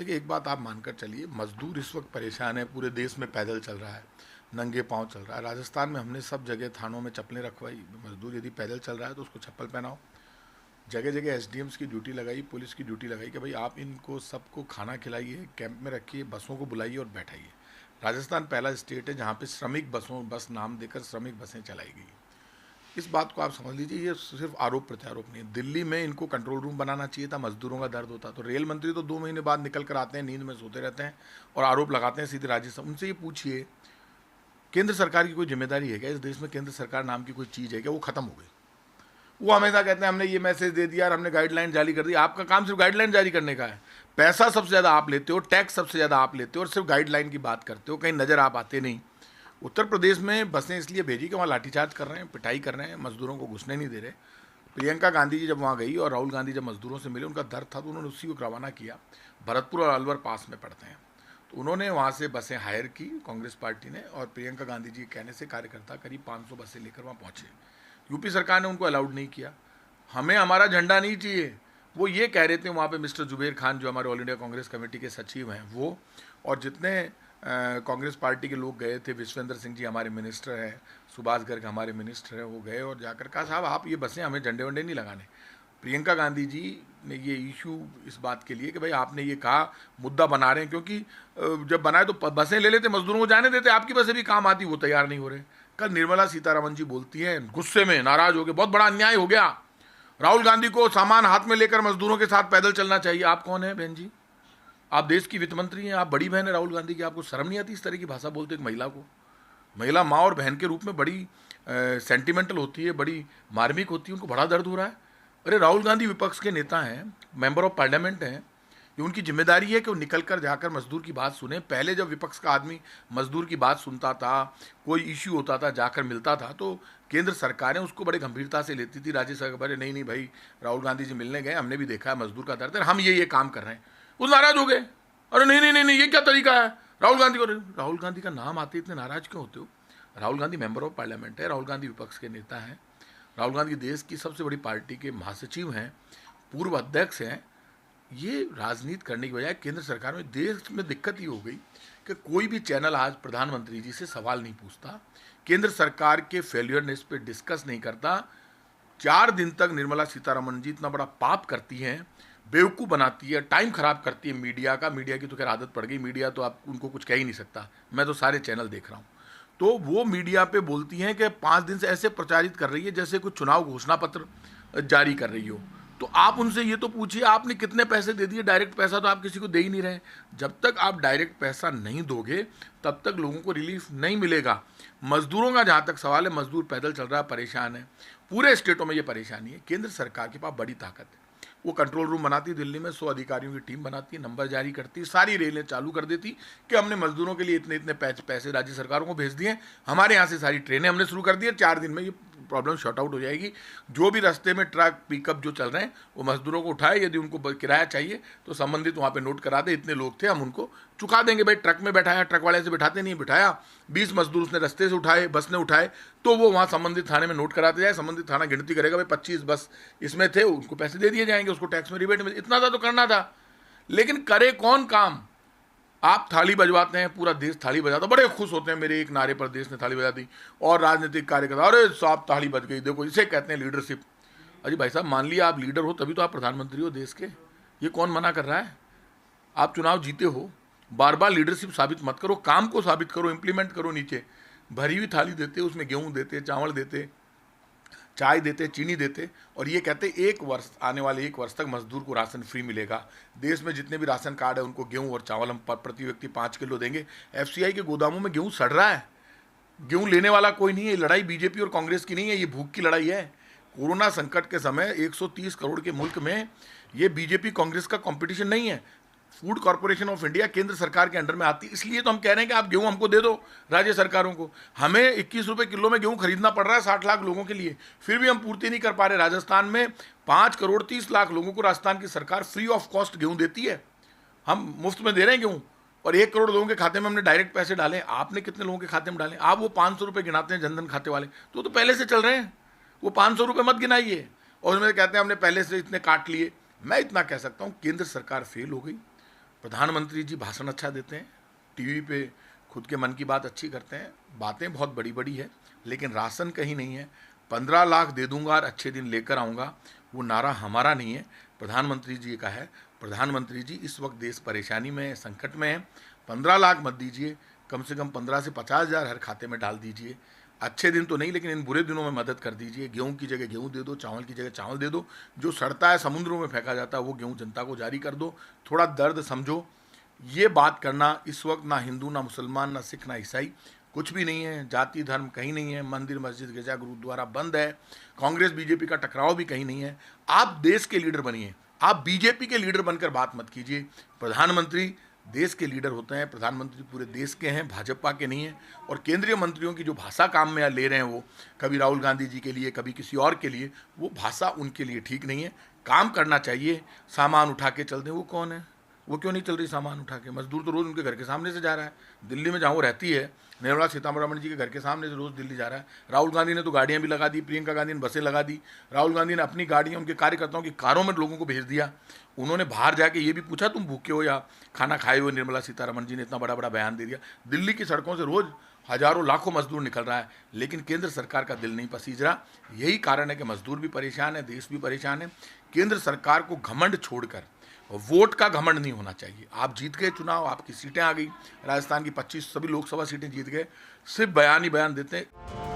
देखिए, एक बात आप मानकर चलिए, मजदूर इस वक्त परेशान है, पूरे देश में पैदल चल रहा है, नंगे पाँव चल रहा है। राजस्थान में हमने सब जगह थानों में चप्पलें रखवाई, मजदूर यदि पैदल चल रहा है तो उसको चप्पल पहनाओ। जगह जगह एसडीएम्स की ड्यूटी लगाई, पुलिस की ड्यूटी लगाई कि भाई आप इनको सबको खाना खिलाइए, कैंप में रखिए, बसों को बुलाइए और बैठाइए। राजस्थान पहला स्टेट है जहाँ पे श्रमिक बस नाम देकर श्रमिक बसें चलाई गई। इस बात को आप समझ लीजिए, ये सिर्फ आरोप प्रत्यारोप नहीं है। दिल्ली में इनको कंट्रोल रूम बनाना चाहिए था, मजदूरों का दर्द होता तो रेल मंत्री तो 2 महीने बाद निकल कर आते हैं, नींद में सोते रहते हैं और आरोप लगाते हैं सीधे राज्यसभा। उनसे ये पूछिए, केंद्र सरकार की कोई जिम्मेदारी है क्या इस देश में? केंद्र सरकार नाम की कोई चीज़ है क्या? वो खत्म हो गई। वो हमेशा कहते हैं हमने ये मैसेज दे दिया और हमने गाइडलाइन जारी कर दी। आपका काम सिर्फ गाइडलाइन जारी करने का है। पैसा सबसे ज़्यादा आप लेते हो, टैक्स सबसे ज़्यादा आप लेते हो और सिर्फ गाइडलाइन की बात करते हो, कहीं नज़र आप आते नहीं। उत्तर प्रदेश में बसें इसलिए भेजी कि वहाँ लाठीचार्ज कर रहे हैं, पिटाई कर रहे हैं, मजदूरों को घुसने नहीं दे रहे। प्रियंका गांधी जी जब वहाँ गई और राहुल गांधी जब मजदूरों से मिले, उनका दर्द था तो उन्होंने उसी को रवाना किया। भरतपुर और अलवर पास में पड़ते हैं, तो उन्होंने वहाँ से बसें हायर की कांग्रेस पार्टी ने, और प्रियंका गांधी जी के कहने से कार्यकर्ता करीब 500 बसें लेकर वहाँ पहुँचे। यूपी सरकार ने उनको अलाउड नहीं किया। हमें हमारा झंडा नहीं चाहिए, वो ये कह रहे थे वहाँ पे। मिस्टर जुबेर खान जो हमारे ऑल इंडिया कांग्रेस कमेटी के सचिव हैं, वो और जितने कांग्रेस पार्टी के लोग गए थे, विश्वेंद्र सिंह जी हमारे मिनिस्टर हैं, सुभाष गर्ग हमारे मिनिस्टर हैं, वो गए और जाकर कहा साहब आप ये बसें, हमें झंडे वंडे नहीं लगाने। प्रियंका गांधी जी ने ये इशू इस बात के लिए कि भाई आपने ये कहा, मुद्दा बना रहे हैं, क्योंकि जब बनाए तो बसें ले लेते, मजदूरों को जाने देते, आपकी बसें भी काम आती, वो तैयार नहीं हो रहे। कल निर्मला सीतारमन जी बोलती हैं गुस्से में, नाराज हो गए, बहुत बड़ा अन्याय हो गया, राहुल गांधी को सामान हाथ में लेकर मजदूरों के साथ पैदल चलना चाहिए। आप कौन है बहन जी? आप देश की वित्त मंत्री हैं, आप बड़ी बहन है राहुल गांधी की, आपको शर्म नहीं आती इस तरह की भाषा बोलते एक महिला को? महिला माँ और बहन के रूप में बड़ी सेंटिमेंटल होती है, बड़ी मार्मिक होती है, उनको बड़ा दर्द हो रहा है। अरे राहुल गांधी विपक्ष के नेता हैं, मेंबर ऑफ पार्लियामेंट हैं, ये उनकी जिम्मेदारी है कि वो निकल कर जाकर मजदूर की बात सुने। पहले जब विपक्ष का आदमी मजदूर की बात सुनता था, कोई इश्यू होता था, जाकर मिलता था, तो केंद्र सरकारें उसको बड़े गंभीरता से लेती थी। राज्य सरकार नहीं नहीं भाई, राहुल गांधी जी मिलने गए, हमने भी देखा है मजदूर का दर्द है, हम ये काम कर रहे हैं। वो नाराज हो गए, अरे नहीं नहीं नहीं नहीं, ये क्या तरीका है राहुल गांधी को? राहुल गांधी का नाम आते इतने नाराज क्यों होते हो? Rahul Gandhi member of parliament है, राहुल गांधी विपक्ष के नेता हैं, राहुल गांधी देश की सबसे बड़ी पार्टी के महासचिव हैं, पूर्व अध्यक्ष हैं। ये राजनीति करने की बजाय केंद्र सरकार में, देश में दिक्कत ये हो गई कि कोई भी चैनल आज प्रधानमंत्री जी से सवाल नहीं पूछता, केंद्र सरकार के फेलियरनेस पे डिस्कस नहीं करता। 4 दिन तक निर्मला सीतारमन जी इतना बड़ा पाप करती हैं, बेवकूफ़ बनाती है, टाइम खराब करती है मीडिया का। मीडिया की तो खैर आदत पड़ गई, मीडिया तो आप उनको कुछ कह ही नहीं सकता, मैं तो सारे चैनल देख रहा हूँ। तो वो मीडिया पे बोलती हैं कि 5 दिन से ऐसे प्रचारित कर रही है जैसे कुछ चुनाव घोषणा पत्र जारी कर रही हो। तो आप उनसे ये तो पूछिए आपने कितने पैसे दे दिए? डायरेक्ट पैसा तो आप किसी को दे ही नहीं रहे। जब तक आप डायरेक्ट पैसा नहीं दोगे तब तक लोगों को रिलीफ नहीं मिलेगा। मजदूरों का जहाँ तक सवाल है, मजदूर पैदल चल रहा है, परेशान है, पूरे स्टेटों में ये परेशानी है। केंद्र सरकार के पास बड़ी ताकत है, वो कंट्रोल रूम बनाती, दिल्ली में 100 अधिकारियों की टीम बनाती, नंबर जारी करती, सारी रेलें चालू कर देती कि हमने मजदूरों के लिए इतने इतने पैसे राज्य सरकारों को भेज दिए, हमारे यहाँ से सारी ट्रेनें हमने शुरू कर दी है, 4 दिन में ये प्रॉब्लम शॉर्ट आउट हो जाएगी। जो भी रास्ते में ट्रक पिकअप जो चल रहे हैं वो मजदूरों को उठाए, यदि उनको किराया चाहिए तो संबंधित वहाँ पे नोट करा दे, इतने लोग थे हम उनको चुका देंगे। भाई ट्रक में बैठाया, ट्रक वाले से बैठाते नहीं, बिठाया 20 मजदूर उसने रास्ते से उठाए, बस ने उठाए, तो वो वहाँ संबंधित थाने में नोट कराते जाए, संबंधित थाना गिनती करेगा, भाई 25 बस इसमें थे, उनको पैसे दे दिए जाएंगे, उसको टैक्स में रिबेट में। इतना था तो करना था, लेकिन करे कौन काम? आप थाली बजवाते हैं, पूरा देश थाली बजाता, बड़े खुश होते हैं, मेरे एक नारे पर देश ने थाली बजा दी, और राजनीतिक कार्यकर्ता अरे साहब ताली बज गई, देखो इसे कहते हैं लीडरशिप। अजी भाई साहब, मान लिया आप लीडर हो तभी तो आप प्रधानमंत्री हो देश के, ये कौन मना कर रहा है? आप चुनाव जीते हो, बार बार लीडरशिप साबित मत करो, काम को साबित करो, इंप्लीमेंट करो। नीचे भरी हुई थाली देते, उसमें गेहूँ देते, चावल देते, चाय देते, चीनी देते, और ये कहते 1 वर्ष, आने वाले 1 वर्ष तक मजदूर को राशन फ्री मिलेगा। देश में जितने भी राशन कार्ड है उनको गेहूं और चावल हम प्रति व्यक्ति 5 किलो देंगे। एफसीआई के गोदामों में गेहूं सड़ रहा है, गेहूं लेने वाला कोई नहीं है। लड़ाई बीजेपी और कांग्रेस की नहीं है, ये भूख की लड़ाई है। कोरोना संकट के समय 130 करोड़ के मुल्क में ये बीजेपी कांग्रेस का कंपटीशन नहीं है। फूड कॉर्पोरेशन ऑफ इंडिया केंद्र सरकार के अंडर में आती है, इसलिए तो हम कह रहे हैं कि आप गेहूं हमको दे दो, राज्य सरकारों को। हमें 21 रुपये किलो में गेहूं खरीदना पड़ रहा है 60 लाख लोगों के लिए, फिर भी हम पूर्ति नहीं कर पा रहे। राजस्थान में 5 करोड़ 30 लाख लोगों को राजस्थान की सरकार फ्री ऑफ कॉस्ट गेहूं देती है, हम मुफ्त में दे रहे हैं गेहूं, और 1 करोड़ लोगों के खाते में हमने डायरेक्ट पैसे डाले। आपने कितने लोगों के खाते में डाले? आप वो 500 रुपये गिनाते हैं जनधन खाते वाले, तो पहले से चल रहे हैं, वो 500 रुपये मत गिनाइए, और उसमें कहते हैं हमने पहले से इतने काट लिए। मैं इतना कह सकता हूँ, केंद्र सरकार फेल हो गई, प्रधानमंत्री जी भाषण अच्छा देते हैं, टीवी पे खुद के मन की बात अच्छी करते हैं, बातें बहुत बड़ी बड़ी है, लेकिन राशन कहीं नहीं है। 15 लाख दे दूंगा और अच्छे दिन लेकर आऊँगा, वो नारा हमारा नहीं है, प्रधानमंत्री जी का है। प्रधानमंत्री जी इस वक्त देश परेशानी में है, संकट में है। 15 लाख मत दीजिए, कम से कम 15 से 50 हज़ार हर खाते में डाल दीजिए। अच्छे दिन तो नहीं, लेकिन इन बुरे दिनों में मदद कर दीजिए। गेहूं की जगह गेहूं दे दो, चावल की जगह चावल दे दो। जो सड़ता है समुद्रों में फेंका जाता है वो गेहूं जनता को जारी कर दो। थोड़ा दर्द समझो। ये बात करना इस वक्त ना हिंदू, ना मुसलमान, ना सिख, ना ईसाई, कुछ भी नहीं है। जाति धर्म कहीं नहीं है। मंदिर, मस्जिद, गिरजा, गुरुद्वारा बंद है। कांग्रेस बीजेपी का टकराव भी कहीं नहीं है। आप देश के लीडर बनिए, आप बीजेपी के लीडर बनकर बात मत कीजिए। प्रधानमंत्री देश के लीडर होते हैं, प्रधानमंत्री पूरे देश के हैं, भाजपा के नहीं हैं। और केंद्रीय मंत्रियों की जो भाषा काम में ले रहे हैं, वो कभी राहुल गांधी जी के लिए, कभी किसी और के लिए, वो भाषा उनके लिए ठीक नहीं है। काम करना चाहिए। सामान उठा के चल दें, वो कौन है? वो क्यों नहीं चल रही सामान उठा के? मजदूर तो रोज़ उनके घर के सामने से जा रहा है। दिल्ली में जहाँ वो रहती है, निर्मला सीतारमण जी के घर के सामने से रोज़ दिल्ली जा रहा है। राहुल गांधी ने तो गाड़ियाँ भी लगा दी, प्रियंका गांधी ने बसें लगा दी। राहुल गांधी ने अपनी गाड़ियाँ उनके कार्यकर्ताओं की कारों में लोगों को भेज दिया। उन्होंने बाहर जाके ये भी पूछा तुम भूखे हो या खाना खाए हुए? निर्मला सीतारमण जी ने इतना बड़ा बड़ा बयान दे दिया। दिल्ली की सड़कों से रोज़ हजारों लाखों मजदूर निकल रहा है, लेकिन केंद्र सरकार का दिल नहीं पसीज रहा। यही कारण है कि मजदूर भी परेशान है, देश भी परेशान है। केंद्र सरकार को घमंड छोड़कर वोट का घमंड नहीं होना चाहिए। आप जीत गए चुनाव, आपकी सीटें आ गई, राजस्थान की 25 सभी लोकसभा सीटें जीत गए, सिर्फ बयान ही बयान देते हैं।